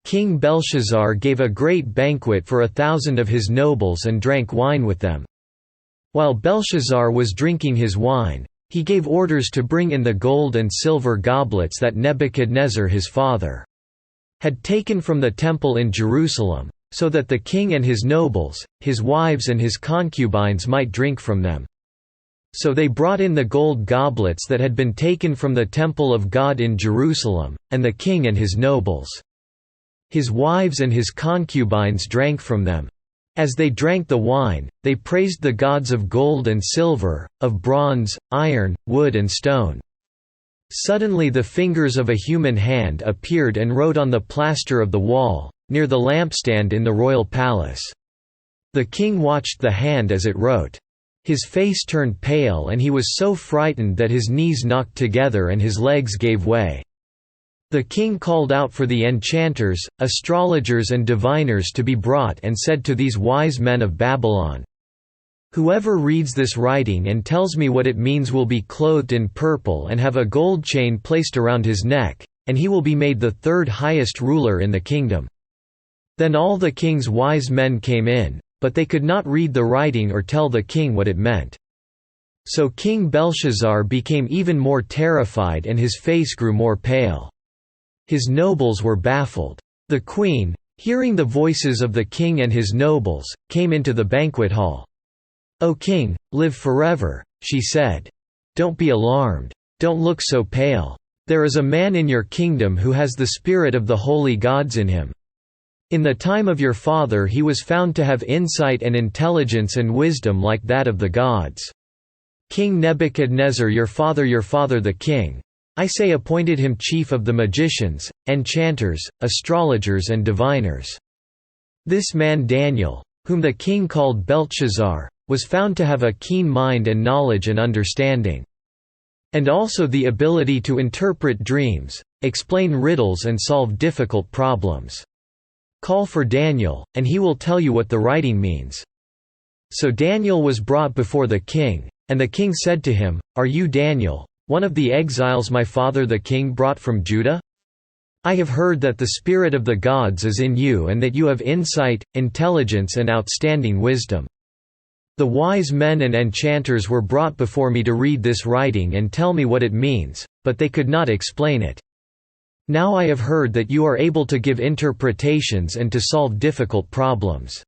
King Belshazzar gave a great banquet for 1,000 of his nobles and drank wine with them. While Belshazzar was drinking his wine, he gave orders to bring in the gold and silver goblets that Nebuchadnezzar his father had taken from the temple in Jerusalem, so that the king and his nobles, his wives and his concubines might drink from them. So they brought in the gold goblets that had been taken from the temple of God in Jerusalem, and the king and his nobles, his wives and his concubines drank from them. As they drank the wine, they praised the gods of gold and silver, of bronze, iron, wood and stone. Suddenly the fingers of a human hand appeared and wrote on the plaster of the wall, near the lampstand in the royal palace. The king watched the hand as it wrote. His face turned pale and he was so frightened that his knees knocked together and his legs gave way. The king called out for the enchanters, astrologers and diviners to be brought and said to these wise men of Babylon, "Whoever reads this writing and tells me what it means will be clothed in purple and have a gold chain placed around his neck, and he will be made the third highest ruler in the kingdom." Then all the king's wise men came in, but they could not read the writing or tell the king what it meant. So King Belshazzar became even more terrified and his face grew more pale. His nobles were baffled. The queen, hearing the voices of the king and his nobles, came into the banquet hall. "O king, live forever," she said. "Don't be alarmed. Don't look so pale. There is a man in your kingdom who has the spirit of the holy gods in him. In the time of your father he was found to have insight and intelligence and wisdom like that of the gods. King Nebuchadnezzar your father the king, I say appointed him chief of the magicians, enchanters, astrologers and diviners. This man Daniel, whom the king called Belteshazzar, was found to have a keen mind and knowledge and understanding. And also the ability to interpret dreams, explain riddles and solve difficult problems. Call for Daniel, and he will tell you what the writing means." So Daniel was brought before the king, and the king said to him, "Are you Daniel, one of the exiles my father the king brought from Judah? I have heard that the spirit of the gods is in you and that you have insight, intelligence and outstanding wisdom. The wise men and enchanters were brought before me to read this writing and tell me what it means, but they could not explain it. Now I have heard that you are able to give interpretations and to solve difficult problems.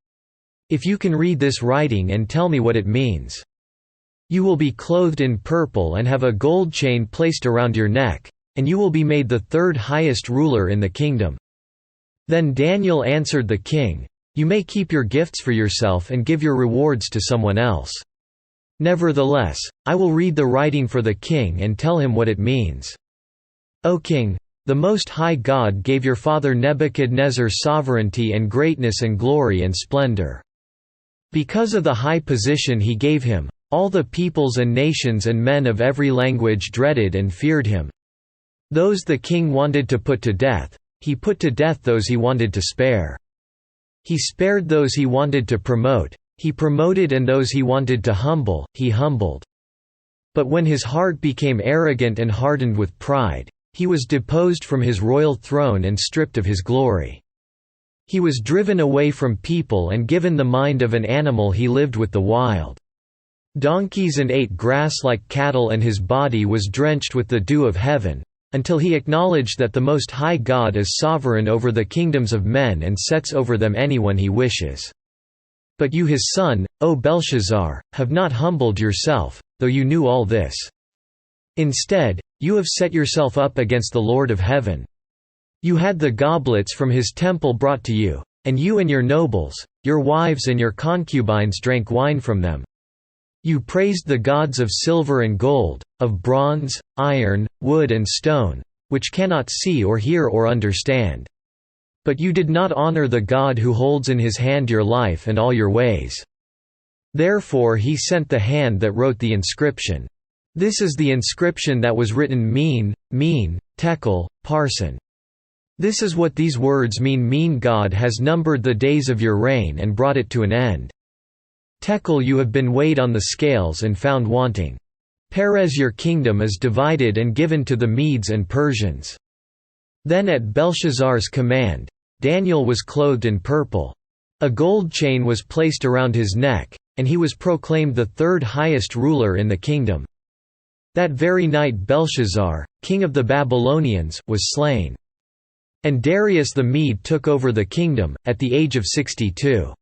If you can read this writing and tell me what it means. You will be clothed in purple and have a gold chain placed around your neck, and you will be made the third highest ruler in the kingdom." Then Daniel answered the king, "You may keep your gifts for yourself and give your rewards to someone else. Nevertheless, I will read the writing for the king and tell him what it means. O king, the Most High God gave your father Nebuchadnezzar sovereignty and greatness and glory and splendor. Because of the high position he gave him, all the peoples and nations and men of every language dreaded and feared him. Those the king wanted to put to death, he put to death those he wanted to spare. He spared those he wanted to promote, he promoted, and those he wanted to humble, he humbled. But when his heart became arrogant and hardened with pride, he was deposed from his royal throne and stripped of his glory. He was driven away from people and given the mind of an animal, he lived with the wild donkeys and ate grass like cattle, and his body was drenched with the dew of heaven, until he acknowledged that the Most High God is sovereign over the kingdoms of men and sets over them anyone he wishes. But you his son, O Belshazzar, have not humbled yourself, though you knew all this. Instead, you have set yourself up against the Lord of heaven. You had the goblets from his temple brought to you, and you and your nobles, your wives and your concubines drank wine from them. You praised the gods of silver and gold, of bronze, iron, wood and stone, which cannot see or hear or understand. But you did not honor the God who holds in his hand your life and all your ways. Therefore he sent the hand that wrote the inscription. This is the inscription that was written: Mene, Mene, Tekel, Parsin. This is what these words mean: Mene, God has numbered the days of your reign and brought it to an end. Tekel, you have been weighed on the scales and found wanting. Peres, your kingdom is divided and given to the Medes and Persians. Then at Belshazzar's command, Daniel was clothed in purple. A gold chain was placed around his neck, and he was proclaimed the third highest ruler in the kingdom. That very night Belshazzar, king of the Babylonians, was slain. And Darius the Mede took over the kingdom, at the age of 62.